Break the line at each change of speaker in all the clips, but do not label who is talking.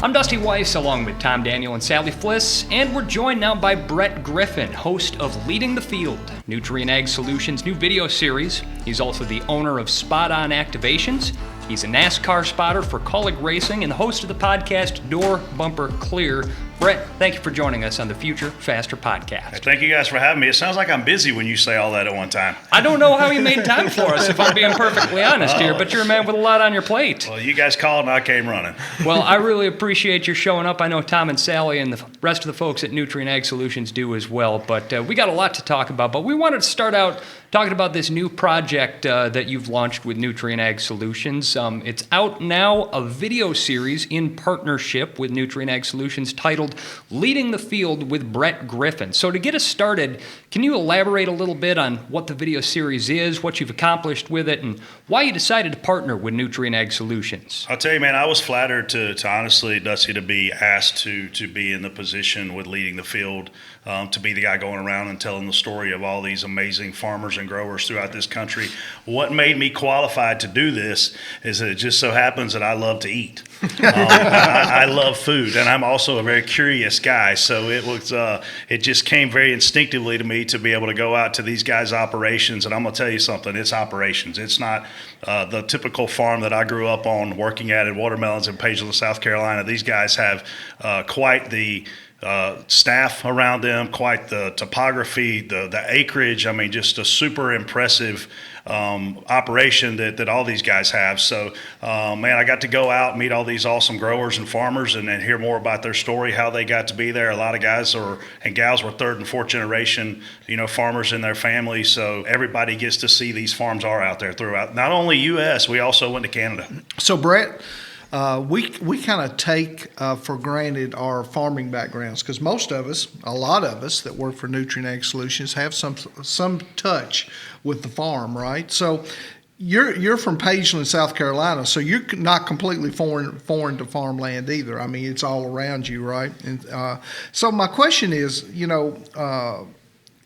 I'm Dusty Weiss, along with Tom Daniel and Sally Fliss, and we're joined now by Brett Griffin, host of Leading the Field, Nutrien Ag Solutions' new video series. He's also the owner of Spot On Activations. He's a NASCAR spotter for Kaulig Racing and the host of the podcast Door Bumper Clear. Brett, thank you for joining us on the Future Faster podcast.
Thank you guys for having me. It sounds like I'm busy when you say all that at one time.
I don't know how you made time for us, if I'm being perfectly honest here, but you're a man with a lot on your plate.
Well, you guys called and I came running.
Well, I really appreciate your showing up. I know Tom and Sally and the rest of the folks at Nutrien Ag Solutions do as well, but we got a lot to talk about. But we wanted to start out talking about this new project that you've launched with Nutrien Ag Solutions. It's out now, a video series in partnership with Nutrien Ag Solutions titled Leading the Field with Brett Griffin. So to get us started, can you elaborate a little bit on what the video series is, what you've accomplished with it, and why you decided to partner with Nutrien Ag Solutions?
I'll tell you, man, I was flattered to honestly, Dusty, to be asked to be in the position with Leading the Field, to be the guy going around and telling the story of all these amazing farmers and growers throughout this country. What made me qualified to do this is that it just so happens that I love to eat. I love food, and I'm also a very curious guy. So it just came very instinctively to me to be able to go out to these guys' operations. And I'm gonna tell you something: it's operations. It's not the typical farm that I grew up on working at in Watermelons in Pageville, South Carolina. These guys have quite the staff around them, quite the topography, the acreage. I mean, just a super impressive operation that all these guys have. So, man, I got to go out and meet all these awesome growers and farmers and hear more about their story, how they got to be there. A lot of guys and gals were third and fourth generation, farmers in their family. So everybody gets to see these farms are out there throughout, not only U.S., we also went to Canada.
So, Brett, we kind of take for granted our farming backgrounds because a lot of us that work for Nutrien Ag Solutions have some touch with the farm, right? So you're from Pageland, South Carolina, so you're not completely foreign to farmland either. I mean, it's all around you, right? And so my question is,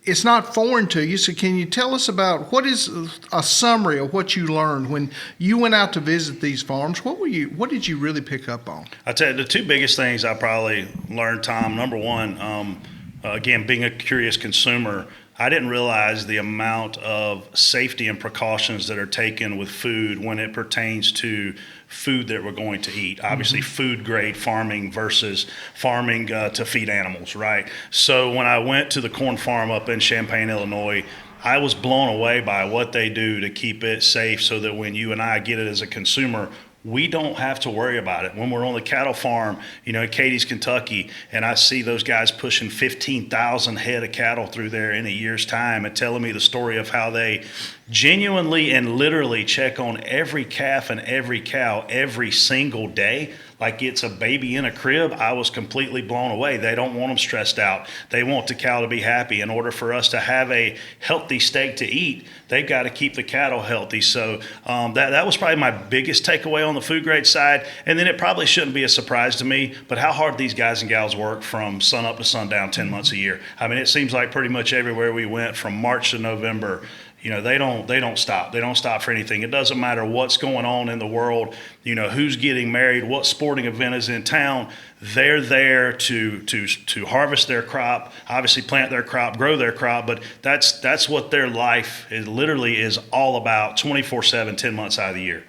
it's not foreign to you, so can you tell us about what is a summary of what you learned when you went out to visit these farms? What did you really pick up on?
I'll tell you, the two biggest things I probably learned, Tom, number one, again, being a curious consumer, I didn't realize the amount of safety and precautions that are taken with food when it pertains to food that we're going to eat. Obviously, food grade farming versus farming to feed animals, right? So when I went to the corn farm up in Champaign, Illinois, I was blown away by what they do to keep it safe so that when you and I get it as a consumer, we don't have to worry about it. When we're on the cattle farm, in Cadiz, Kentucky, and I see those guys pushing 15,000 head of cattle through there in a year's time and telling me the story of how they genuinely and literally check on every calf and every cow every single day like it's a baby in a crib, I was completely blown away. They don't want them stressed out. They want the cow to be happy. In order for us to have a healthy steak to eat, they've got to keep the cattle healthy. So that was probably my biggest takeaway on the food grade side. And then it probably shouldn't be a surprise to me, but how hard these guys and gals work from sun up to sundown 10 months a year. I mean, it seems like pretty much everywhere we went from March to November, they don't stop. They don't stop for anything. It doesn't matter what's going on in the world, who's getting married, what sporting event is in town. They're there to harvest their crop, obviously plant their crop, grow their crop, but that's what their life is all about 24/7, 10 months out of the year.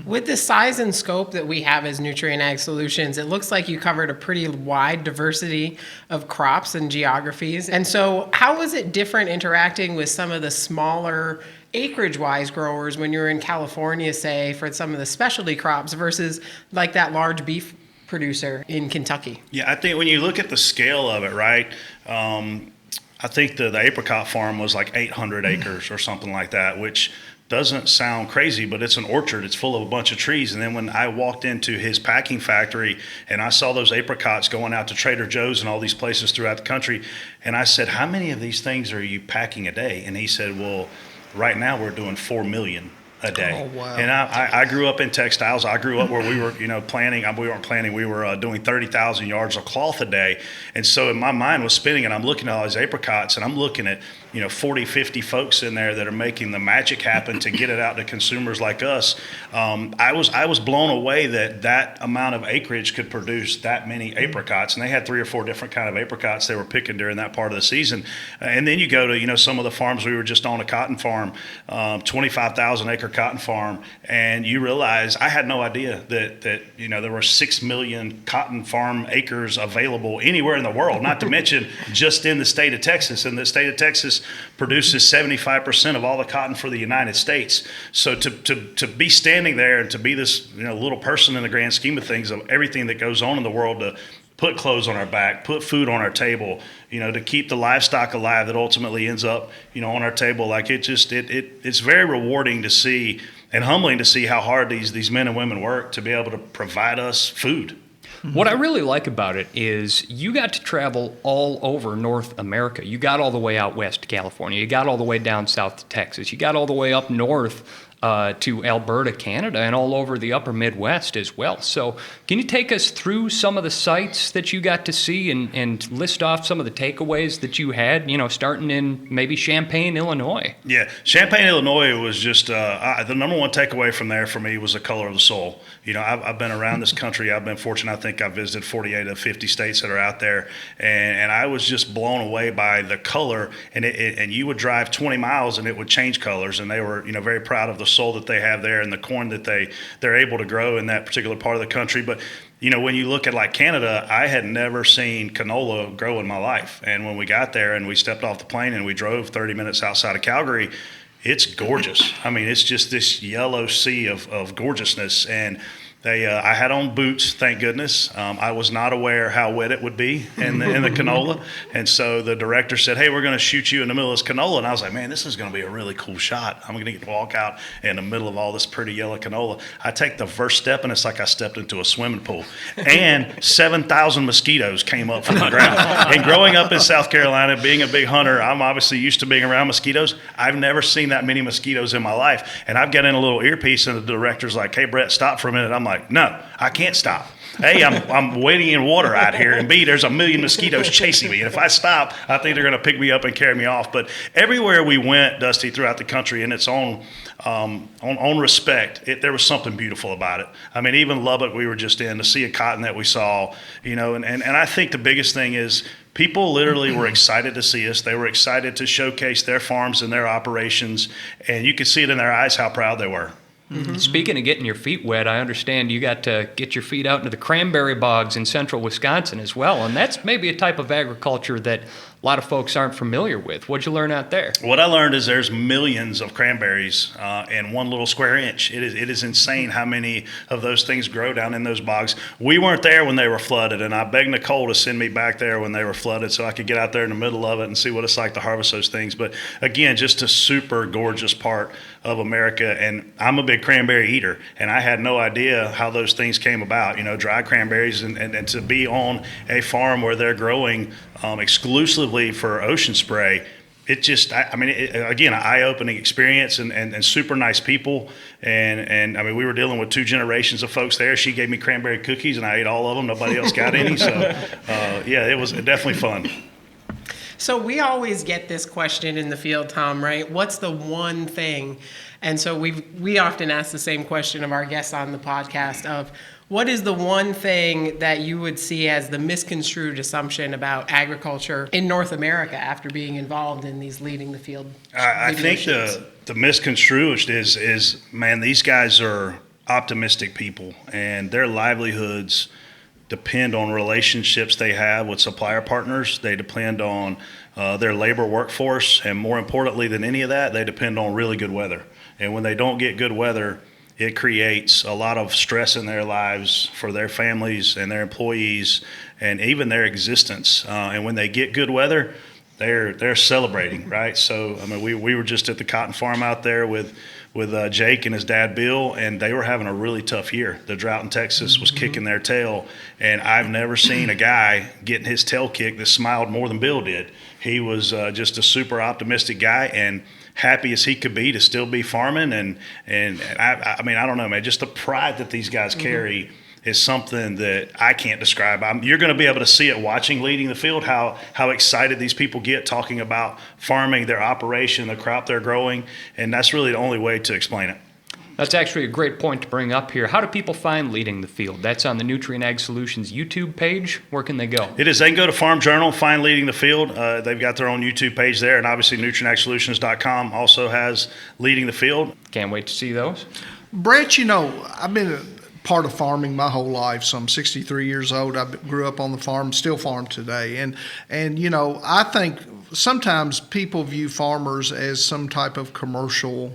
With the size and scope that we have as Nutrien Ag Solutions, it looks like you covered a pretty wide diversity of crops and geographies. And so how is it different interacting with some of the smaller acreage-wise growers when you're in California, say, for some of the specialty crops versus like that large beef producer in Kentucky?
Yeah, I think when you look at the scale of it, right, I think the apricot farm was like 800 acres or something like that, which doesn't sound crazy, but it's an orchard. It's full of a bunch of trees. And then when I walked into his packing factory and I saw those apricots going out to Trader Joe's and all these places throughout the country, and I said, how many of these things are you packing a day? And he said, well, right now we're doing 4 million a day.
Oh, wow.
And I grew up in textiles. I grew up where we were, planting. We weren't planting. We were doing 30,000 yards of cloth a day. And so my mind was spinning, and I'm looking at all these apricots, and I'm looking at 40, 50 folks in there that are making the magic happen to get it out to consumers like us. I was blown away that amount of acreage could produce that many apricots, and they had 3 or 4 different kind of apricots they were picking during that part of the season. And then you go to some of the farms. We were just on a cotton farm, 25,000 acre cotton farm, and you realize I had no idea that there were 6 million cotton farm acres available anywhere in the world, not to mention just in the state of Texas. And the state of Texas produces 75% of all the cotton for the United States. So to be standing there and to be this little person in the grand scheme of things, of everything that goes on in the world, to put clothes on our back, put food on our table, to keep the livestock alive that ultimately ends up, on our table. Like it's very rewarding to see and humbling to see how hard these men and women work to be able to provide us food.
What I really like about it is you got to travel all over North America. You got all the way out west to California. You got all the way down south to Texas. You got all the way up north to Alberta, Canada, and all over the upper Midwest as well. So can you take us through some of the sites that you got to see and list off some of the takeaways that you had, starting in maybe Champaign, Illinois?
Yeah, Champaign, Illinois was just the number one takeaway from there for me was the color of the soil. I've been around this country. I've been fortunate. I think I've visited 48 of 50 states that are out there, and I was just blown away by the color. And you would drive 20 miles and it would change colors, and they were very proud of the soil that they have there and the corn that they're able to grow in that particular part of the country. But when you look at like Canada, I had never seen canola grow in my life. And when we got there and we stepped off the plane and we drove 30 minutes outside of Calgary, it's gorgeous. I mean, it's just this yellow sea of gorgeousness. And I had on boots, thank goodness. I was not aware how wet it would be in the canola. And so the director said, hey, we're going to shoot you in the middle of this canola. And I was like, man, this is going to be a really cool shot. I'm going to get to walk out in the middle of all this pretty yellow canola. I take the first step, and it's like I stepped into a swimming pool. And 7,000 mosquitoes came up from the ground. And growing up in South Carolina, being a big hunter, I'm obviously used to being around mosquitoes. I've never seen that many mosquitoes in my life. And I've got in a little earpiece, and the director's like, hey, Brett, stop for a minute. I'm like, no, I can't stop. A, I'm wading in water out here, and B, there's a million mosquitoes chasing me. And if I stop, I think they're going to pick me up and carry me off. But everywhere we went, Dusty, throughout the country, in its own respect, there was something beautiful about it. I mean, even Lubbock, we were just in, to see a cotton that we saw, and I think the biggest thing is people literally were excited to see us. They were excited to showcase their farms and their operations, and you could see it in their eyes how proud they were.
Mm-hmm. Speaking of getting your feet wet, I understand you got to get your feet out into the cranberry bogs in central Wisconsin as well, and that's maybe a type of agriculture that a lot of folks aren't familiar with. What'd you learn out there?
What I learned is there's millions of cranberries in one little square inch. It is insane how many of those things grow down in those bogs. We weren't there when they were flooded, and I begged Nicole to send me back there when they were flooded so I could get out there in the middle of it and see what it's like to harvest those things. But again, just a super gorgeous part of America, and I'm a big cranberry eater, and I had no idea how those things came about, dried cranberries, and to be on a farm where they're growing exclusively for ocean spray. It just, again, an eye-opening experience, and super nice people. And I mean, we were dealing with 2 generations of folks there. She gave me cranberry cookies, and I ate all of them. Nobody else got any. So, yeah, it was definitely fun.
So we always get this question in the field, Tom, right? What's the one thing? And so we often ask the same question of our guests on the podcast of, what is the one thing that you would see as the misconstrued assumption about agriculture in North America after being involved in these leading the field?
I think the misconstrued is, man, these guys are optimistic people, and their livelihoods depend on relationships they have with supplier partners. They depend on their labor workforce, and more importantly than any of that, they depend on really good weather. And when they don't get good weather, it creates a lot of stress in their lives for their families and their employees and even their existence. And when they get good weather, they're celebrating, right? So, I mean, we were just at the cotton farm out there with Jake and his dad Bill, and they were having a really tough year. The drought in Texas was kicking their tail, and I've never seen a guy getting his tail kicked that smiled more than Bill did. He was just a super optimistic guy, and happy as he could be to still be farming. And I mean, I don't know, man, just the pride that these guys carry is something that I can't describe. You're going to be able to see it watching Leading the Field, how excited these people get talking about farming, their operation, the crop they're growing, and that's really the only way to explain it.
That's actually a great point to bring up here. How do people find Leading the Field? That's on the Nutrien Ag Solutions YouTube page. Where can they go?
It is. They can go to Farm Journal, find Leading the Field. They've got their own YouTube page there, and obviously NutrienAgSolutions.com also has Leading the Field.
Can't wait to see those.
Brett, I've been a part of farming my whole life. So I'm 63 years old. I grew up on the farm, still farm today. And I think sometimes people view farmers as some type of commercial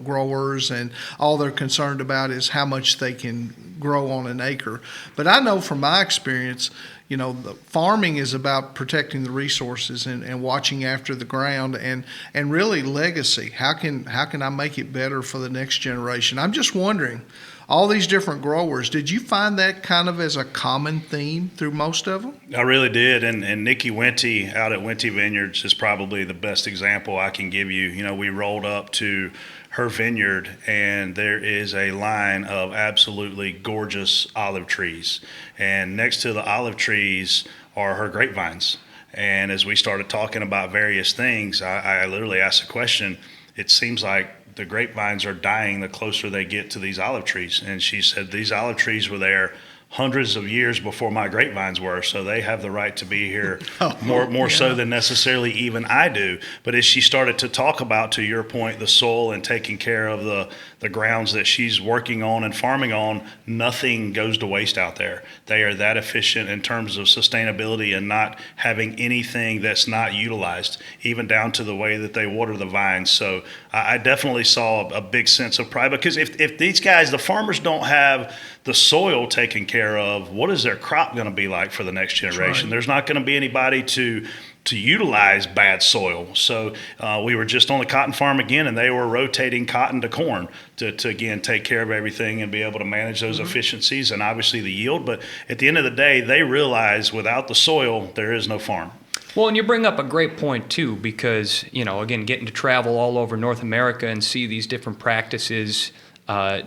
growers, and all they're concerned about is how much they can grow on an acre. But I know from my experience, the farming is about protecting the resources and watching after the ground and really legacy. How can I make it better for the next generation? I'm just wondering, all these different growers, did you find that kind of as a common theme through most of them?
I really did, and Nikki Wente out at Wente Vineyards is probably the best example I can give you. We rolled up to her vineyard, and there is a line of absolutely gorgeous olive trees, and next to the olive trees are her grapevines. And as we started talking about various things, I literally asked a question. It seems like the grapevines are dying the closer they get to these olive trees. And she said these olive trees were there hundreds of years before my grapevines were, so they have the right to be here more so than necessarily even I do. But as she started to talk about, to your point, the soil and taking care of the grounds that she's working on and farming on, nothing goes to waste out there. They are that efficient in terms of sustainability and not having anything that's not utilized, even down to the way that they water the vines. So I definitely saw a big sense of pride, because if these guys, the farmers, don't have the soil taken care of, what is their crop going to be like for the next generation? Right. There's not going to be anybody to utilize bad soil. So we were just on the cotton farm again, and they were rotating cotton to corn to again take care of everything and be able to manage those efficiencies and obviously the yield. But at the end of the day, they realize without the soil, there is no farm.
Well, and you bring up a great point, too, because, again, getting to travel all over North America and see these different practices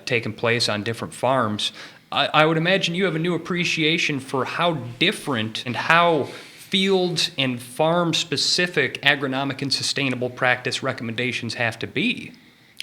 taking place on different farms, I would imagine you have a new appreciation for how different and how field and farm-specific agronomic and sustainable practice recommendations have to be.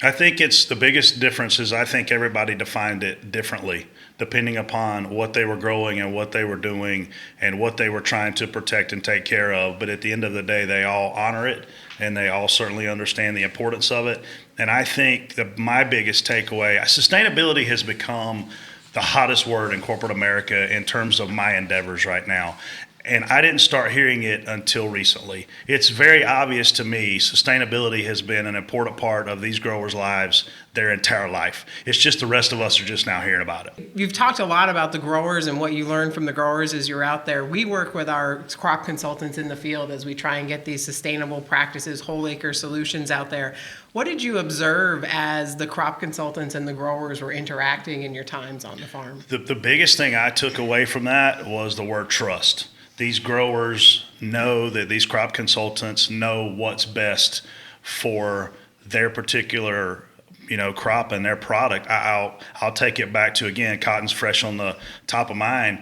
I think it's the biggest difference is I think everybody defined it differently depending upon what they were growing and what they were doing and what they were trying to protect and take care of. But at the end of the day, they all honor it, and they all certainly understand the importance of it. And I think my biggest takeaway, sustainability has become the hottest word in corporate America in terms of my endeavors right now. And I didn't start hearing it until recently. It's very obvious to me sustainability has been an important part of these growers' lives their entire life. It's just the rest of us are just now hearing about it.
You've talked a lot about the growers and what you learned from the growers as you're out there. We work with our crop consultants in the field as we try and get these sustainable practices, whole acre solutions out there. What did you observe as the crop consultants and the growers were interacting in your times on the farm?
The biggest thing I took away from that was the word trust. These growers know that these crop consultants know what's best for their particular crop and their product. I'll take it back to, again, cotton's fresh on the top of mind.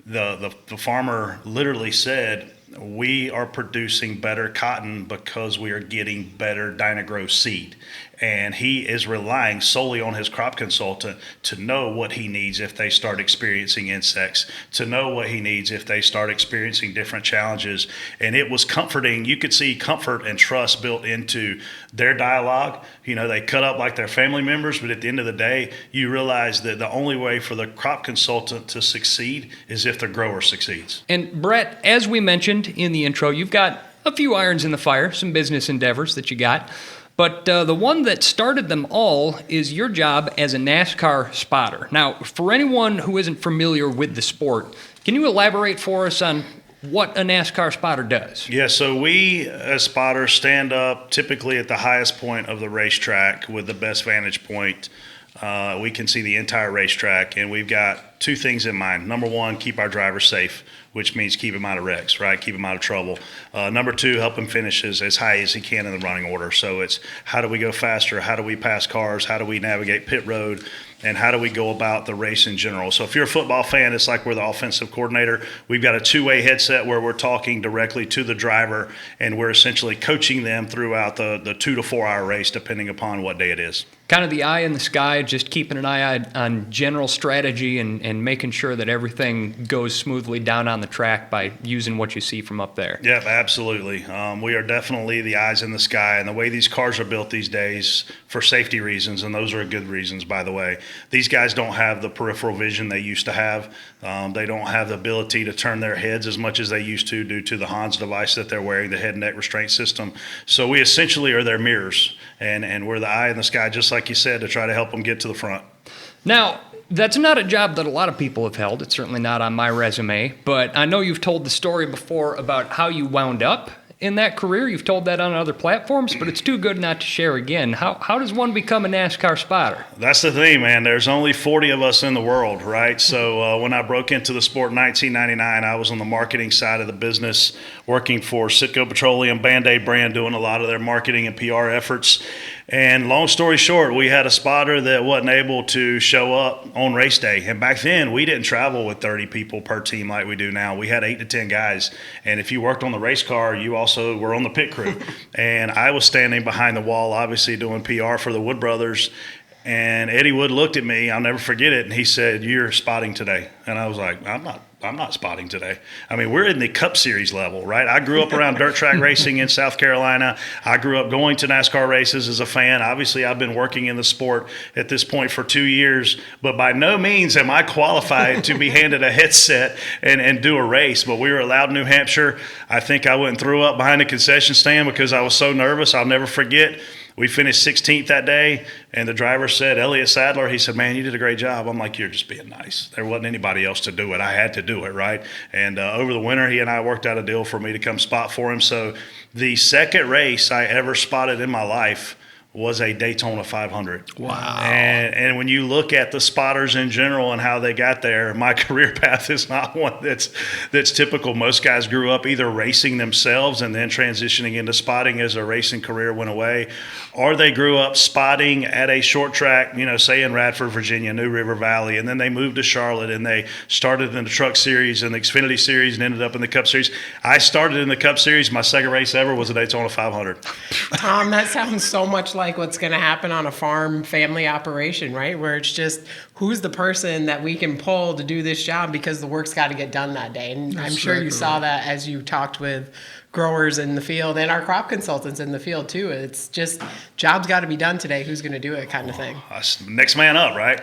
The farmer literally said, we are producing better cotton because we are getting better Dyna-Gro seed. And he is relying solely on his crop consultant to know what he needs if they start experiencing insects, to know what he needs if they start experiencing different challenges. And it was comforting. You could see comfort and trust built into their dialogue. They cut up like their family members, but at the end of the day, you realize that the only way for the crop consultant to succeed is if the grower succeeds.
And Brett, as we mentioned in the intro, you've got a few irons in the fire, some business endeavors that you got. But the one that started them all is your job as a NASCAR spotter. Now, for anyone who isn't familiar with the sport, can you elaborate for us on what a NASCAR spotter does?
Yeah, so we as spotters stand up typically at the highest point of the racetrack with the best vantage point. We can see the entire racetrack, and we've got two things in mind. Number one, keep our drivers safe, which means keep him out of wrecks, right? Keep him out of trouble. Number two, help him finish as high as he can in the running order. So it's how do we go faster? How do we pass cars? How do we navigate pit road? And how do we go about the race in general? So if you're a football fan, it's like we're the offensive coordinator. We've got a two-way headset where we're talking directly to the driver, and we're essentially coaching them throughout the 2 to 4 hour race, depending upon what day it is.
Kind of the eye in the sky, just keeping an eye on general strategy and making sure that everything goes smoothly down on the track by using what you see from up there.
Yeah, absolutely. We are definitely the eyes in the sky, and the way these cars are built these days for safety reasons, and those are good reasons, by the way. These guys don't have the peripheral vision they used to have. They don't have the ability to turn their heads as much as they used to due to the Hans device that they're wearing, the head and neck restraint system. So we essentially are their mirrors, and we're the eye in the sky, just like you said, to try to help them get to the front.
Now, that's not a job that a lot of people have held. It's certainly not on my resume, but I know you've told the story before about how you wound up in that career. You've told that on other platforms, but it's too good not to share again. How does one become a NASCAR spotter?
That's the thing, man. There's only 40 of us in the world, right? So when I broke into the sport in 1999, I was on the marketing side of the business, working for Citgo Petroleum, Band-Aid brand, doing a lot of their marketing and PR efforts. And long story short, we had a spotter that wasn't able to show up on race day. And back then, we didn't travel with 30 people per team like we do now. We had 8 to 10 guys. And if you worked on the race car, you also were on the pit crew. And I was standing behind the wall, obviously doing PR for the Wood Brothers. And Eddie Wood looked at me, I'll never forget it, and he said, "You're spotting today." And I was like, I'm not spotting today. I mean, we're in the Cup Series level, right? I grew up around dirt track racing in South Carolina. I grew up going to NASCAR races as a fan. Obviously, I've been working in the sport at this point for 2 years, but by no means am I qualified to be handed a headset and do a race. But we were at Loudon, New Hampshire. I think I went and threw up behind the concession stand because I was so nervous. I'll never forget. We finished 16th that day, and the driver said, Elliott Sadler, he said, "Man, you did a great job." I'm like, "You're just being nice." There wasn't anybody else to do it. I had to do it, right? And over the winter, he and I worked out a deal for me to come spot for him. So the second race I ever spotted in my life was a Daytona 500.
Wow.
And when you look at the spotters in general and how they got there, my career path is not one that's typical. Most guys grew up either racing themselves and then transitioning into spotting as their racing career went away, or they grew up spotting at a short track, say in Radford, Virginia, New River Valley, and then they moved to Charlotte and they started in the Truck Series and the Xfinity Series and ended up in the Cup Series. I started in the Cup Series. My second race ever was a Daytona 500.
Tom, that sounds so much like what's going to happen on a farm family operation, right? Where it's just who's the person that we can pull to do this job because the work's got to get done that day. And I'm sure you saw that as you talked with growers in the field and our crop consultants in the field too. It's just job's got to be done today. Who's going to do it kind of thing.
Next man up, right?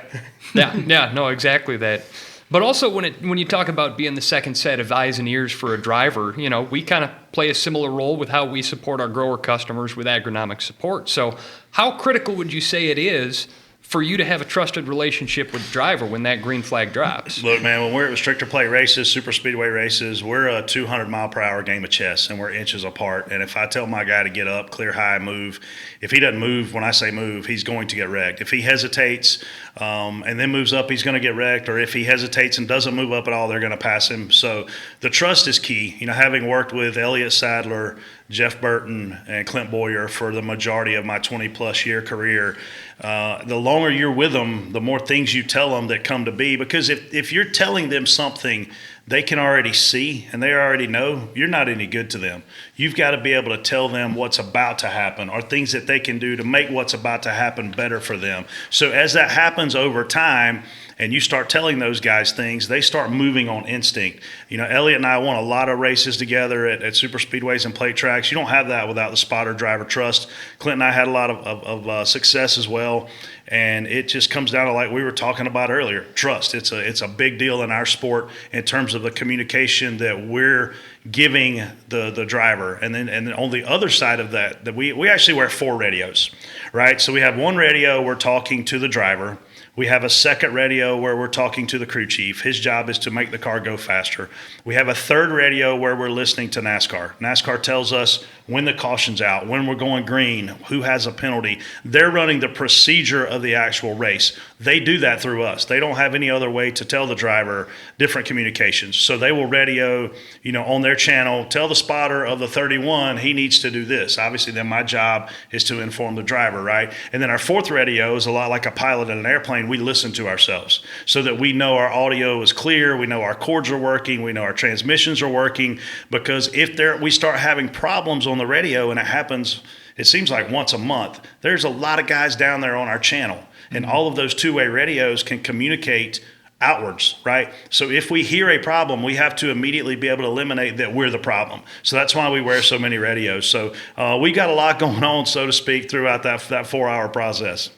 Yeah, no, exactly that. But also when you talk about being the second set of eyes and ears for a driver, we kind of play a similar role with how we support our grower customers with agronomic support. So how critical would you say it is for you to have a trusted relationship with the driver when that green flag drops?
Look, man, when we're at restrictor plate races, super speedway races, we're a 200 mile per hour game of chess, and we're inches apart. And if I tell my guy to get up, clear high, move, if he doesn't move, when I say move, he's going to get wrecked. If he hesitates and then moves up, he's going to get wrecked. Or if he hesitates and doesn't move up at all, they're going to pass him. So the trust is key. Having worked with Elliott Sadler, Jeff Burton, and Clint Boyer for the majority of my 20-plus year career, the longer you're with them, the more things you tell them that come to be. Because if you're telling them something they can already see and they already know, you're not any good to them. You've got to be able to tell them what's about to happen or things that they can do to make what's about to happen better for them. So as that happens over time, and you start telling those guys things, they start moving on instinct. Elliott and I won a lot of races together at super speedways and plate tracks. You don't have that without the spotter driver trust. Clint and I had a lot of success as well. And it just comes down to, like we were talking about earlier, trust. It's a big deal in our sport in terms of the communication that we're giving the driver. And then on the other side of that we actually wear 4 radios, right? So we have one radio, we're talking to the driver. We have a second radio where we're talking to the crew chief. His job is to make the car go faster. We have a third radio where we're listening to NASCAR. NASCAR tells us when the caution's out, when we're going green, who has a penalty. They're running the procedure of the actual race. They do that through us. They don't have any other way to tell the driver different communications. So they will radio, on their channel, tell the spotter of the 31 he needs to do this. Obviously, then my job is to inform the driver, right? And then our fourth radio is a lot like a pilot in an airplane. We listen to ourselves so that we know our audio is clear, we know our cords are working, we know our transmissions are working. Because if we start having problems on the radio, and it happens, it seems like once a month, there's a lot of guys down there on our channel. And all of those two-way radios can communicate outwards, right? So if we hear a problem, we have to immediately be able to eliminate that we're the problem. So that's why we wear so many radios. So we got a lot going on, so to speak, throughout that 4-hour process.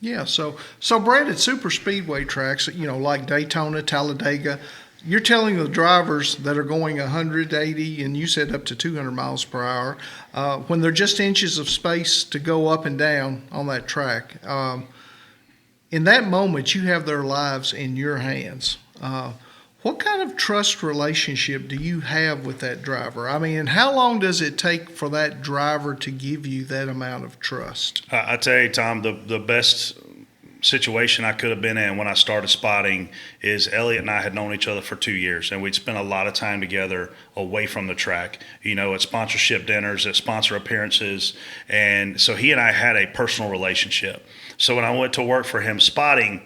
Yeah, so Brad, at super speedway tracks, like Daytona, Talladega, you're telling the drivers that are going 180 and you said up to 200 miles per hour, when they're just inches of space to go up and down on that track, in that moment you have their lives in your hands. What kind of trust relationship do you have with that driver? I mean, and how long does it take for that driver to give you that amount of trust?
I tell you, Tom, the best situation I could have been in when I started spotting is Elliott and I had known each other for 2 years, and we'd spent a lot of time together away from the track, at sponsorship dinners, at sponsor appearances. And so he and I had a personal relationship. So when I went to work for him spotting,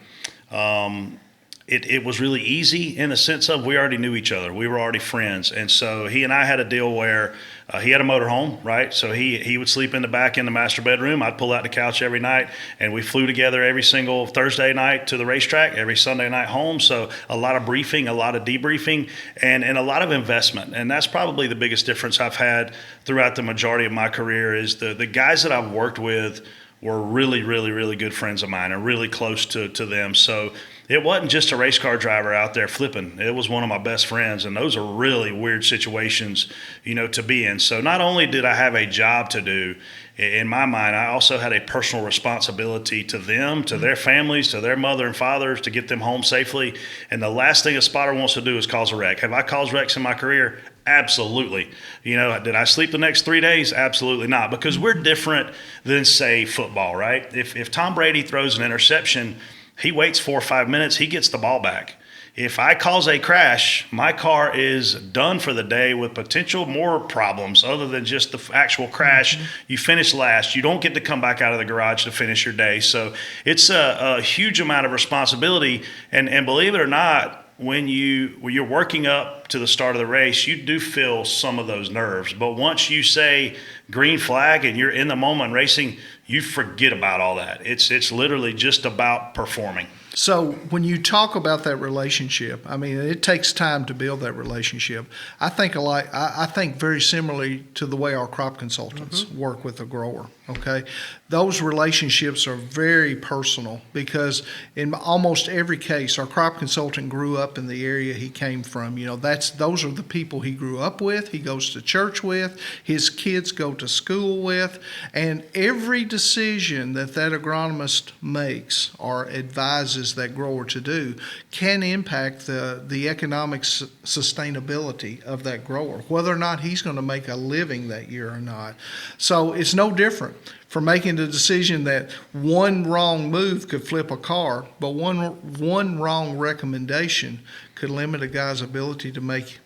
it was really easy in the sense of we already knew each other. We were already friends. And so he and I had a deal where he had a motorhome, right? So he would sleep in the back in the master bedroom. I'd pull out the couch every night, and we flew together every single Thursday night to the racetrack, every Sunday night home. So a lot of briefing, a lot of debriefing, and a lot of investment. And that's probably the biggest difference I've had throughout the majority of my career is the guys that I've worked with were really, really, really good friends of mine and really close to them. So it wasn't just a race car driver out there flipping. It was one of my best friends, and those are really weird situations, to be in. So not only did I have a job to do, in my mind, I also had a personal responsibility to them, to their families, to their mother and fathers, to get them home safely. And the last thing a spotter wants to do is cause a wreck. Have I caused wrecks in my career? Absolutely. Did I sleep the next 3 days? Absolutely not, because we're different than, say, football, right? If Tom Brady throws an interception, he waits 4 or 5 minutes, he gets the ball back. If I cause a crash, my car is done for the day with potential more problems other than just the actual crash. Mm-hmm. You finish last. You don't get to come back out of the garage to finish your day. So it's a huge amount of responsibility. And believe it or not, when you're working up to the start of the race, you do feel some of those nerves. But once you say green flag and you're in the moment racing, you forget about all that. It's literally just about performing.
So when you talk about that relationship, I mean, it takes time to build that relationship. I think very similarly to the way our crop consultants work with a grower. Okay, those relationships are very personal because in almost every case, our crop consultant grew up in the area he came from. Those are the people he grew up with. He goes to church with. His kids go to school with, and every decision that agronomist makes or advises that grower to do can impact the economic sustainability of that grower, whether or not he's going to make a living that year or not. So it's no different for making the decision that one wrong move could flip a car, but one wrong recommendation could limit a guy's ability to make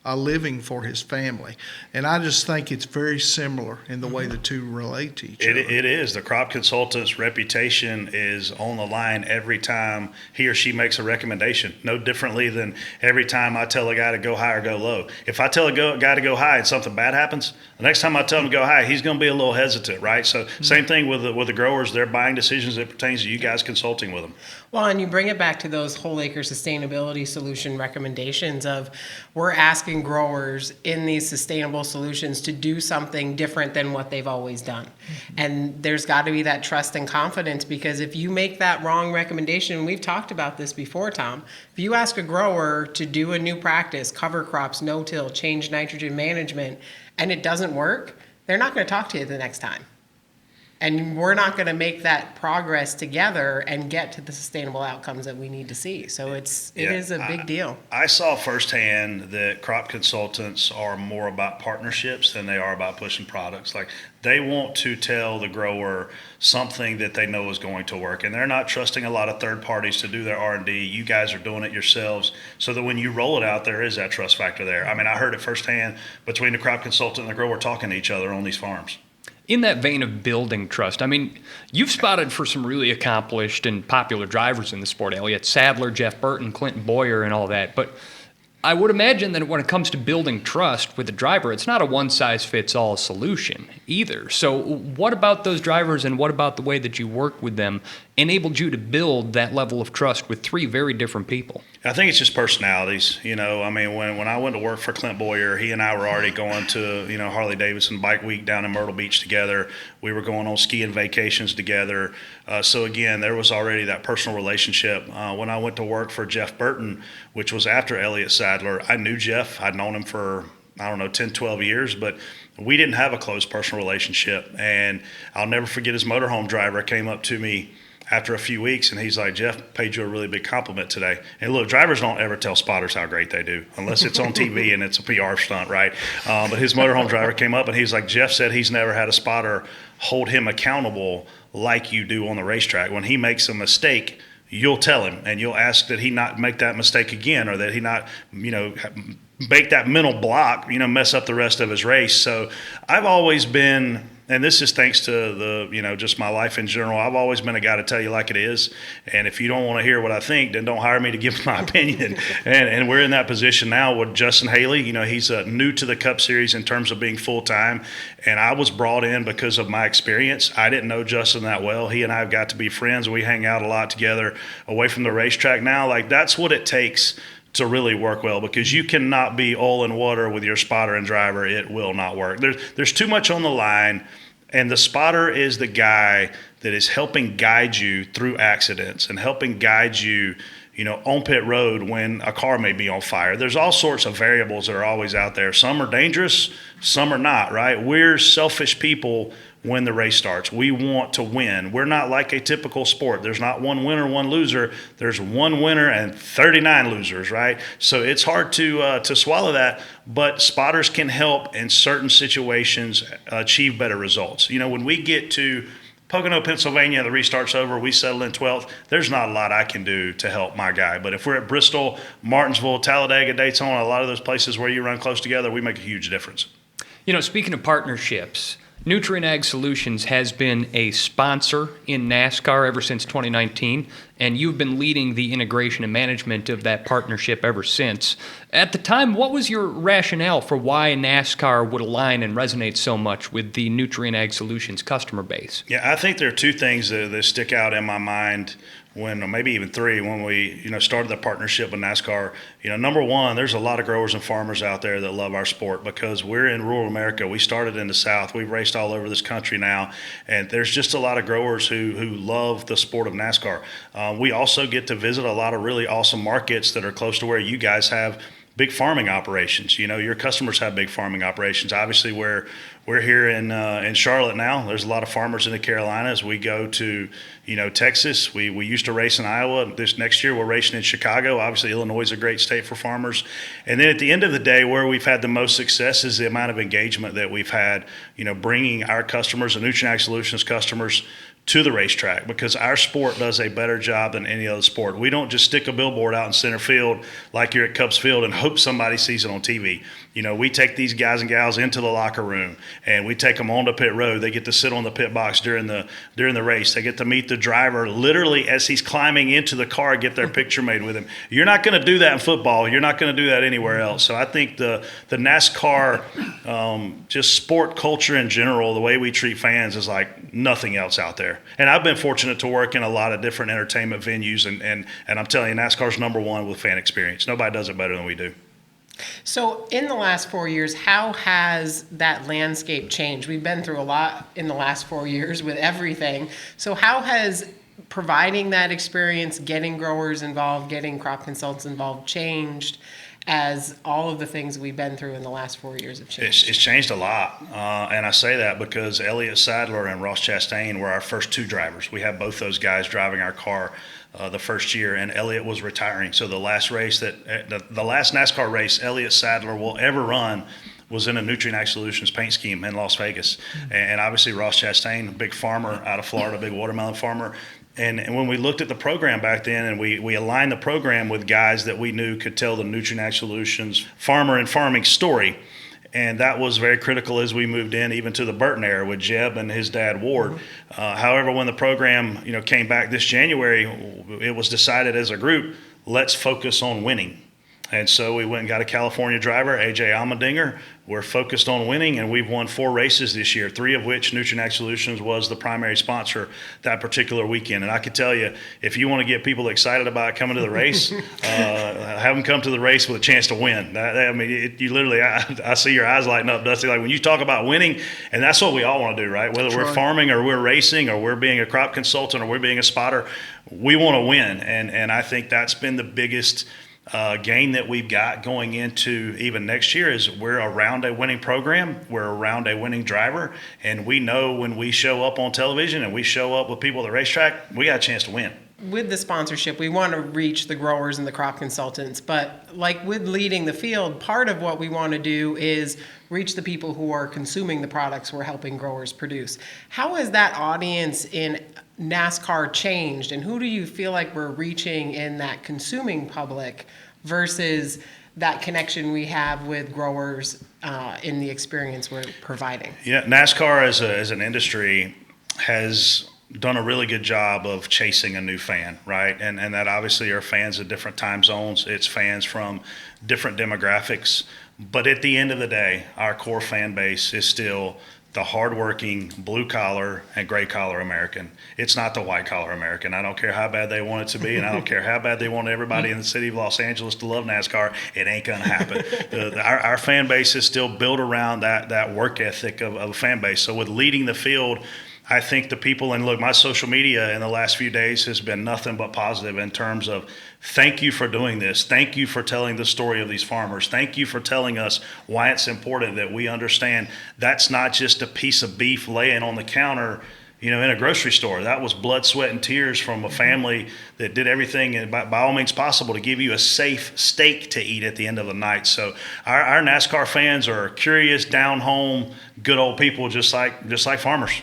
a living for his family. And I just think it's very similar in the way the two relate to each other.
It is. The crop consultant's reputation is on the line every time he or she makes a recommendation, no differently than every time I tell a guy to go high or go low. If I tell a guy to go high and something bad happens, the next time I tell him to go high, he's going to be a little hesitant, right? So same thing with the growers, their buying decisions that pertains to you guys consulting with them.
Well, and you bring it back to those whole acre sustainability solution recommendations of we're asking growers in these sustainable solutions to do something different than what they've always done. And there's got to be that trust and confidence, because if you make that wrong recommendation, we've talked about this before, Tom, if you ask a grower to do a new practice, cover crops, no-till, change nitrogen management, and it doesn't work, they're not going to talk to you the next time. And we're not going to make that progress together and get to the sustainable outcomes that we need to see. So it is a big deal.
I saw firsthand that crop consultants are more about partnerships than they are about pushing products. Like, they want to tell the grower something that they know is going to work, and they're not trusting a lot of third parties to do their R&D. You guys are doing it yourselves, so that when you roll it out, there is that trust factor there. I mean, I heard it firsthand between the crop consultant and the grower talking to each other on these farms.
In that vein of building trust, I mean, you've spotted for some really accomplished and popular drivers in the sport, Elliott Sadler, Jeff Burton, Clinton Boyer, and all that. But I would imagine that when it comes to building trust with the driver, it's not a one-size-fits-all solution either. So what about those drivers and what about the way that you work with them enabled you to build that level of trust with three very different people?
I think it's just personalities. I mean, when I went to work for Clint Boyer, he and I were already going to, Harley Davidson Bike Week down in Myrtle Beach together. We were going on skiing vacations together. So again, there was already that personal relationship. When I went to work for Jeff Burton, which was after Elliott Sadler, I knew Jeff. I'd known him for, 10, 12 years, but we didn't have a close personal relationship. And I'll never forget, his motorhome driver came up to me after a few weeks, and he's like, "Jeff paid you a really big compliment today." And look, drivers don't ever tell spotters how great they do unless it's on TV and it's a PR stunt, right? But his motorhome driver came up and he's like, "Jeff said he's never had a spotter hold him accountable like you do on the racetrack. When he makes a mistake, you'll tell him and you'll ask that he not make that mistake again, or that he not, make that mental block, mess up the rest of his race." So I've always been, and this is thanks to the, just my life in general, I've always been a guy to tell you like it is. And if you don't want to hear what I think, then don't hire me to give my opinion. and we're in that position now with Justin Haley. He's new to the Cup Series in terms of being full-time. And I was brought in because of my experience. I didn't know Justin that well. He and I have got to be friends. We hang out a lot together away from the racetrack now. Like, that's what it takes to really work well, because you cannot be oil and water with your spotter and driver. It will not work. There's too much on the line, and the spotter is the guy that is helping guide you through accidents and helping guide you, on pit road when a car may be on fire. There's all sorts of variables that are always out there. Some are dangerous, some are not, right? We're selfish people when the race starts. We want to win. We're not like a typical sport. There's not one winner, one loser. There's one winner and 39 losers, right? So it's hard to swallow that, but spotters can help in certain situations achieve better results. When we get to Pocono, Pennsylvania, the restart's over, we settle in 12th, there's not a lot I can do to help my guy. But if we're at Bristol, Martinsville, Talladega, Daytona, a lot of those places where you run close together, we make a huge difference.
Speaking of partnerships, Nutrien Ag Solutions has been a sponsor in NASCAR ever since 2019, and you've been leading the integration and management of that partnership ever since. At the time, what was your rationale for why NASCAR would align and resonate so much with the Nutrien Ag Solutions customer base?
Yeah, I think there are two things that stick out in my mind when, or maybe even three, when we started the partnership with NASCAR. Number one, there's a lot of growers and farmers out there that love our sport because we're in rural America. We started in the South. We've raced all over this country now, and there's just a lot of growers who love the sport of NASCAR. We also get to visit a lot of really awesome markets that are close to where you guys have big farming operations. Your customers have big farming operations. Obviously, we're here in Charlotte now. There's a lot of farmers in the Carolinas. We go to Texas. We used to race in Iowa. This next year we're racing in Chicago. Obviously, Illinois is a great state for farmers. And then at the end of the day, where we've had the most success is the amount of engagement that we've had. Bringing our customers and Nutrien Ag Solutions customers to the racetrack, because our sport does a better job than any other sport. We don't just stick a billboard out in center field like you're at Cubs Field and hope somebody sees it on TV. We take these guys and gals into the locker room and we take them onto pit road. They get to sit on the pit box during the race. They get to meet the driver literally as he's climbing into the car, get their picture made with him. You're not going to do that in football. You're not going to do that anywhere else. So I think the NASCAR, just sport culture in general, the way we treat fans is like nothing else out there. And I've been fortunate to work in a lot of different entertainment venues, and I'm telling you, NASCAR's number one with fan experience. Nobody does it better than we do.
So in the last 4 years, how has that landscape changed? We've been through a lot in the last 4 years with everything. So how has providing that experience, getting growers involved, getting crop consultants involved changed? as all of the things we've been through in the last 4 years have changed?
It's changed a lot, and I say that because Elliott Sadler and Ross Chastain were our first two drivers. We had both those guys driving our car the first year, and Elliott was retiring. So the last race the last NASCAR race Elliott Sadler will ever run was in a Nutrien Ag Solutions paint scheme in Las Vegas. And obviously Ross Chastain, a big farmer out of Florida, big watermelon farmer. And when we looked at the program back then, and we aligned the program with guys that we knew could tell the Nutrien Ag Solutions farmer and farming story, and that was very critical as we moved in, even to the Burton era with Jeb and his dad Ward. However, when the program came back this January, it was decided as a group, let's focus on winning. And so we went and got a California driver, AJ Allmendinger. We're focused on winning, and we've won 4 races this year, 3 of which Nutrien Ag Solutions was the primary sponsor that particular weekend. And I can tell you, if you want to get people excited about coming to the race, have them come to the race with a chance to win. You literally, I see your eyes lighting up, Dusty. Like when you talk about winning, and that's what we all want to do, right? Whether we're farming or we're racing or we're being a crop consultant or we're being a spotter, we want to win. And I think that's been the biggest gain that we've got going into even next year is we're around a winning program, we're around a winning driver, and we know when we show up on television and we show up with people at the racetrack, we got a chance to win.
With the sponsorship, we want to reach the growers and the crop consultants, but like with leading the field, part of what we want to do is reach the people who are consuming the products we're helping growers produce. How has that audience in NASCAR changed, and who do you feel like we're reaching in that consuming public versus that connection we have with growers in the experience we're providing?
Yeah, NASCAR as an industry has done a really good job of chasing a new fan, right? And that obviously are fans of different time zones. It's fans from different demographics. But at the end of the day, our core fan base is still the hardworking blue-collar and gray-collar American. It's not the white-collar American. I don't care how bad they want it to be, and I don't care how bad they want everybody in the city of Los Angeles to love NASCAR. It ain't going to happen. Our fan base is still built around that work ethic of a fan base. So with leading the field, I think the people, and look, my social media in the last few days has been nothing but positive in terms of thank you for doing this. Thank you for telling the story of these farmers. Thank you for telling us why it's important that we understand that's not just a piece of beef laying on the counter, in a grocery store. That was blood, sweat, and tears from a family that did everything by all means possible to give you a safe steak to eat at the end of the night. So our NASCAR fans are curious, down home, good old people, just like farmers.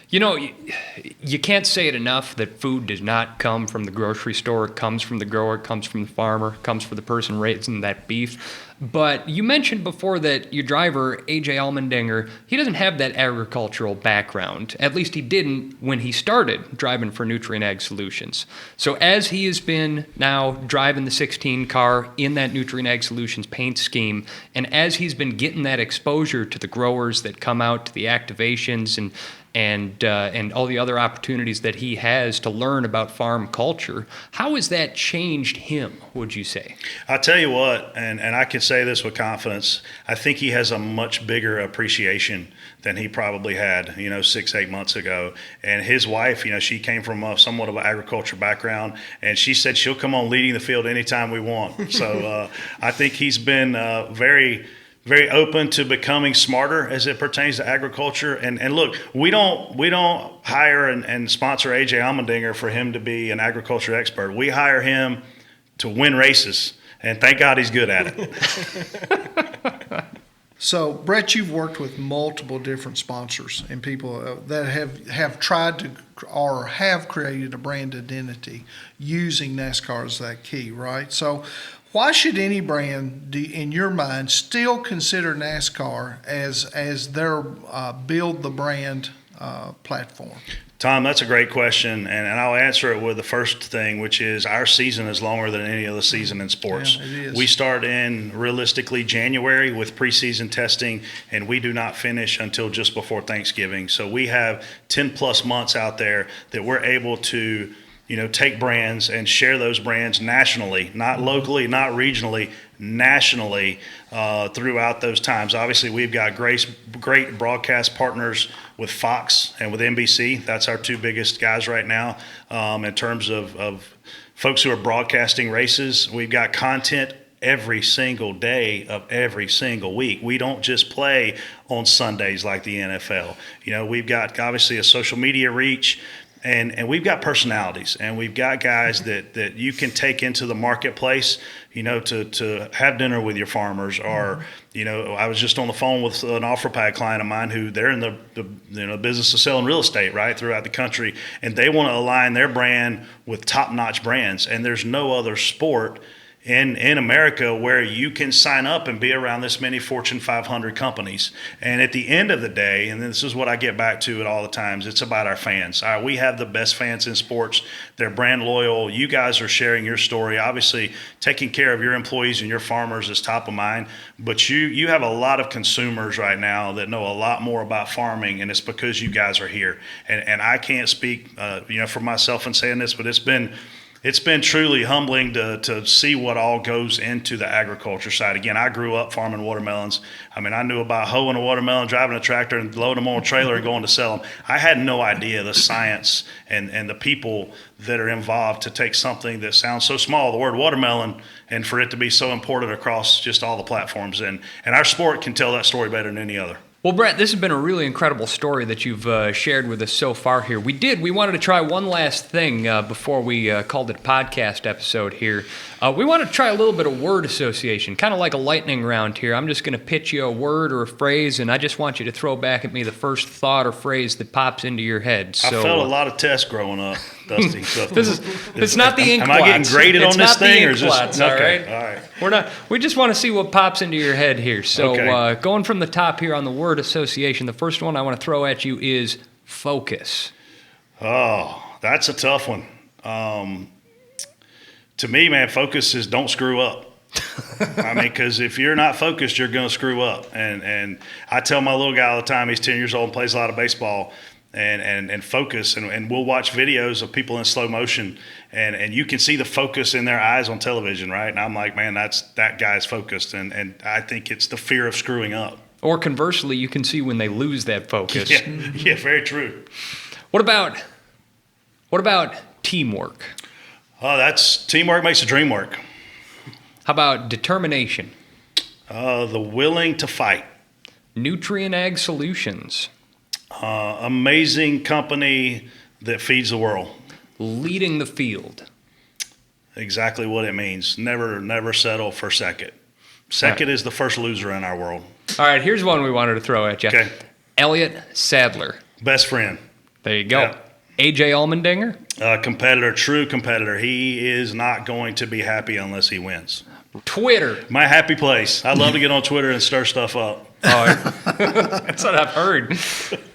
You can't say it enough that food does not come from the grocery store. It comes from the grower, it comes from the farmer, it comes from the person raising that beef. But you mentioned before that your driver, AJ Allmendinger, he doesn't have that agricultural background. At least he didn't when he started driving for Nutrien Ag Solutions. So as he has been now driving the 16 car in that Nutrien Ag Solutions paint scheme, and as he's been getting that exposure to the growers that come out to the activations and all the other opportunities that he has to learn about farm culture, how has that changed him, would you say?
I'll tell you what, and I can say this with confidence, I think he has a much bigger appreciation than he probably had, 6-8 months ago. And his wife, she came from somewhat of an agriculture background, and she said she'll come on leading the field anytime we want. So I think he's been very open to becoming smarter as it pertains to agriculture. And look, we don't hire and sponsor AJ Allmendinger for him to be an agriculture expert. We hire him to win races, and thank God he's good at it.
So, Brett, you've worked with multiple different sponsors and people that have tried to or have created a brand identity using NASCAR as that key, right? So, why should any brand, in your mind, still consider NASCAR as their build the brand platform?
Tom, that's a great question, and I'll answer it with the first thing, which is our season is longer than any other season in sports.
Yeah, it is.
We start in, realistically, January with preseason testing, and we do not finish until just before Thanksgiving. So we have 10-plus months out there that we're able to take brands and share those brands nationally, not locally, not regionally, nationally throughout those times. Obviously, we've got great broadcast partners with Fox and with NBC. That's our two biggest guys right now in terms of folks who are broadcasting races. We've got content every single day of every single week. We don't just play on Sundays like the NFL. You know, we've got obviously a social media reach. And we've got personalities, and we've got guys that you can take into the marketplace, you know, to have dinner with your farmers. Or, you know, I was just on the phone with an OfferPad client of mine who they're in the business of selling real estate, right, throughout the country, and they want to align their brand with top-notch brands. And there's no other sport in America where you can sign up and be around this many Fortune 500 companies. And at the end of the day, and this is what I get back to at all the times, it's about our fans. We have the best fans in sports. They're brand loyal. You guys are sharing your story. Obviously, taking care of your employees and your farmers is top of mind. But you have a lot of consumers right now that know a lot more about farming, and it's because you guys are here. And I can't speak, you know, for myself in saying this, but it's been truly humbling to see what all goes into the agriculture side. Again, I grew up farming watermelons. I mean, I knew about hoeing a watermelon, driving a tractor, and loading them on a trailer and going to sell them. I had no idea the science and the people that are involved to take something that sounds so small, the word watermelon, and for it to be so important across just all the platforms. And our sport can tell that story better than any other.
Well, Brett, this has been a really incredible story that you've shared with us so far here. We wanted to try one last thing before we called it a podcast episode here. We wanted to try a little bit of word association, kind of like a lightning round here. I'm just going to pitch you a word or a phrase, and I just want you to throw back at me the first thought or phrase that pops into your head.
So, I felt a lot of tests growing up, Dusty. So
it's not the ink
Am I getting graded on this thing, or is this
okay?
All right.
We just want to see what pops into your head here. So
Okay.
Going from the top here on the word association, the first one I want to throw at you is focus.
Oh, that's a tough one. To me, man, focus is don't screw up. I mean, because if you're not focused, you're going to screw up. And I tell my little guy all the time, he's 10 years old and plays a lot of baseball, and focus. And we'll watch videos of people in slow motion, and you can see the focus in their eyes on television, right? And I'm like, man, that guy's focused. And I think it's the fear of screwing up.
Or conversely, you can see when they lose that focus.
Yeah, very true.
What about teamwork?
Oh, that's teamwork makes the dream work.
How about determination?
The willing to fight.
Nutrien Ag Solutions.
Amazing company that feeds the world.
Leading the field.
Exactly what it means. Never settle for second. Second is the first loser in our world.
All right, here's one we wanted to throw at you.
Okay.
Elliott Sadler.
Best friend.
There you go.
Yeah.
AJ Allmendinger.
Competitor, true competitor. He is not going to be happy unless he wins.
Twitter.
My happy place. I love to get on Twitter and stir stuff up.
Oh, that's what I've heard.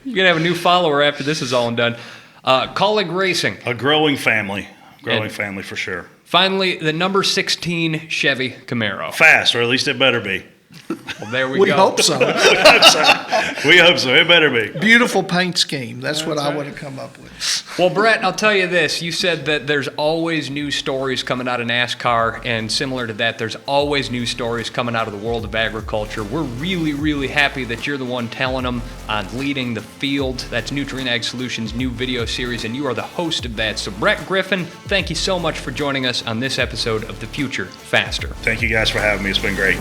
You're going to have a new follower after this is all done. Colleague Racing.
A growing family. Growing family for sure.
Finally, the number 16 Chevy Camaro.
Fast, or at least it better be.
Well, there we
We
go.
hope so.
We hope so. It better be.
Beautiful paint scheme. That's what I would have come up with.
Well, Brett, I'll tell you this. You said that there's always new stories coming out of NASCAR, and similar to that, there's always new stories coming out of the world of agriculture. We're really, really happy that you're the one telling them on Leading the Field. That's Nutrien Ag Solutions' new video series, and you are the host of that. So, Brett Griffin, thank you so much for joining us on this episode of The Future Faster.
Thank you guys for having me. It's been great.